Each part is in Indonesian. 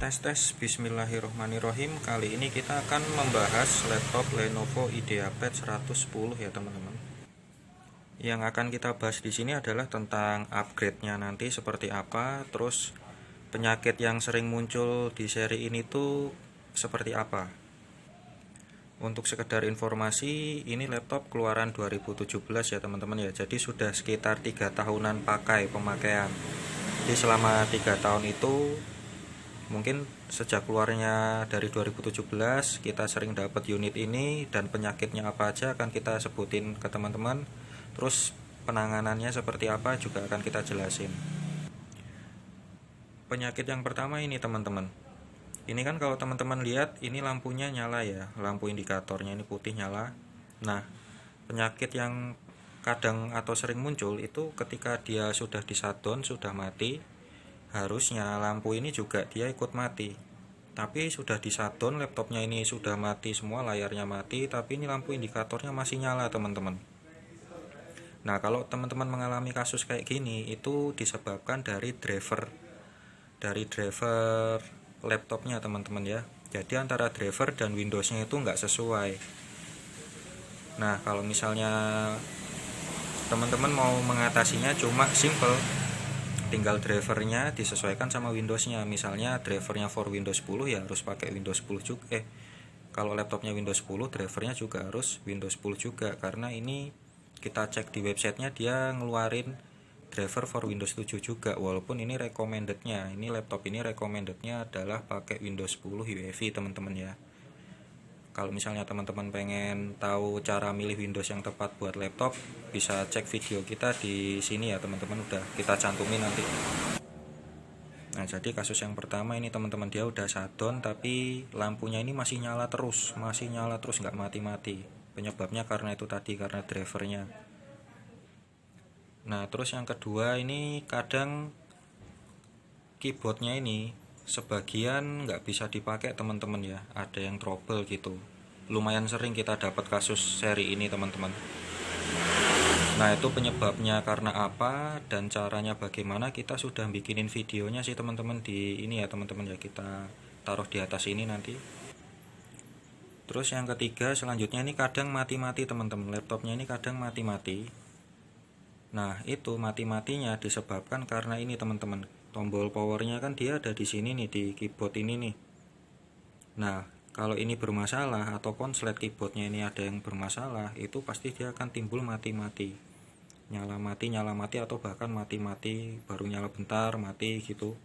Tes bismillahirrohmanirrohim. Kali ini kita akan membahas laptop Lenovo IdeaPad 110 ya teman-teman. Yang akan kita bahas di sini adalah tentang upgrade-nya nanti seperti apa, terus penyakit yang sering muncul di seri ini tuh seperti apa. Untuk sekedar informasi, ini laptop keluaran 2017 ya teman-teman ya. Jadi sudah sekitar 3 tahunan pemakaian. Jadi selama 3 tahun itu mungkin sejak keluarnya dari 2017 kita sering dapat unit ini, dan penyakitnya apa aja akan kita sebutin ke teman-teman. Terus penanganannya seperti apa juga akan kita jelasin. Penyakit yang pertama ini teman-teman. Ini kan kalau teman-teman lihat ini lampunya nyala ya, lampu indikatornya ini putih nyala. Nah, penyakit yang kadang atau sering muncul itu ketika dia sudah di shutdown, sudah mati, harusnya lampu ini juga dia ikut mati. Tapi sudah di shutdown, laptopnya ini sudah mati semua, layarnya mati, tapi ini lampu indikatornya masih nyala teman-teman. Nah, kalau teman-teman mengalami kasus kayak gini, itu disebabkan dari driver laptopnya teman-teman ya. Jadi antara driver dan Windowsnya itu nggak sesuai. Nah, kalau misalnya teman-teman mau mengatasinya cuma simple, tinggal drivernya disesuaikan sama Windowsnya. Misalnya drivernya for Windows 10 ya harus pakai Windows 10 juga. Kalau laptopnya Windows 10, drivernya juga harus Windows 10 juga, karena ini kita cek di websitenya dia ngeluarin driver for Windows 7 juga, walaupun ini recommendednya, ini laptop ini recommendednya adalah pakai Windows 10 UEFI teman-teman ya. Kalau misalnya teman-teman pengen tahu cara milih Windows yang tepat buat laptop, bisa cek video kita di sini ya teman-teman, udah kita cantumin nanti. Nah, jadi kasus yang pertama ini teman-teman, dia udah shutdown tapi lampunya ini masih nyala terus nggak mati-mati. Penyebabnya karena itu tadi, karena drivernya. Nah, terus yang kedua ini kadang keyboardnya ini sebagian nggak bisa dipakai teman-teman ya, ada yang trouble gitu. Lumayan sering kita dapat kasus seri ini teman-teman. Nah, itu penyebabnya karena apa dan caranya bagaimana, kita sudah bikinin videonya sih teman-teman di ini ya teman-teman ya, kita taruh di atas ini nanti. Terus yang ketiga selanjutnya ini kadang mati-mati teman-teman, laptopnya ini kadang mati-mati. Nah, itu mati-matinya disebabkan karena ini teman-teman, tombol powernya kan dia ada di sini nih, di keyboard ini nih. Nah, kalau ini bermasalah atau konslet keyboardnya ini ada yang bermasalah, itu pasti dia akan timbul mati-mati, nyala mati atau bahkan mati-mati baru nyala bentar mati gitu.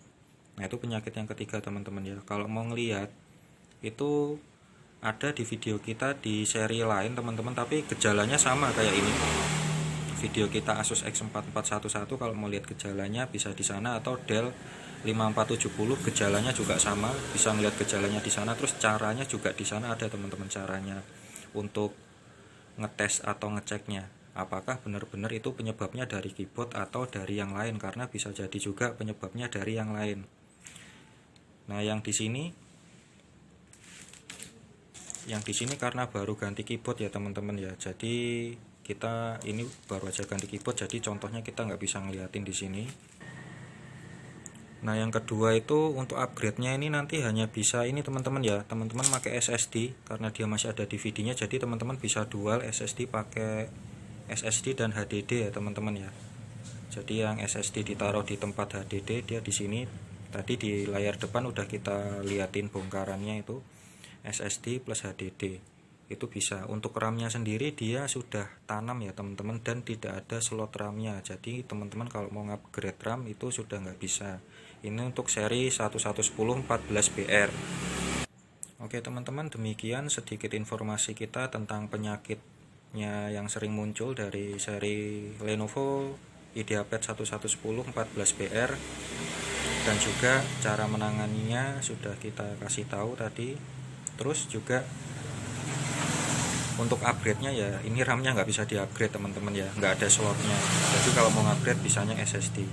Nah, itu penyakit yang ketiga teman-teman ya. Kalau mau ngelihat itu ada di video kita di seri lain teman-teman, tapi gejalanya sama kayak ini. Video kita Asus X4411, kalau mau lihat gejalanya bisa di sana, atau Dell 5470 gejalanya juga sama, bisa melihat gejalanya di sana. Terus caranya juga di sana ada teman-teman, caranya untuk ngetes atau ngeceknya apakah benar-benar itu penyebabnya dari keyboard atau dari yang lain, karena bisa jadi juga penyebabnya dari yang lain. Nah, yang di sini karena baru ganti keyboard ya teman-teman ya, jadi kita ini baru aja ganti keyboard, jadi contohnya kita nggak bisa ngeliatin di sini. Nah, yang kedua itu untuk upgrade-nya ini nanti hanya bisa ini teman-teman ya, teman-teman pakai SSD karena dia masih ada DVD-nya, jadi teman-teman bisa dual SSD, pakai SSD dan HDD ya teman-teman ya. Jadi yang SSD ditaruh di tempat HDD, dia di sini. Tadi di layar depan udah kita liatin bongkarannya, itu SSD plus HDD. Itu bisa. Untuk RAM-nya sendiri dia sudah tanam ya teman-teman, dan tidak ada slot RAM-nya. Jadi teman-teman kalau mau upgrade RAM itu sudah nggak bisa. Ini untuk seri 1110 14BR. Oke teman-teman, demikian sedikit informasi kita tentang penyakitnya yang sering muncul dari seri Lenovo IdeaPad 1110 14BR, dan juga cara menanganinya sudah kita kasih tahu tadi. Terus juga untuk upgrade-nya ya, ini RAM-nya nggak bisa di-upgrade teman-teman ya, nggak ada slotnya. Jadi kalau mau upgrade bisanya SSD.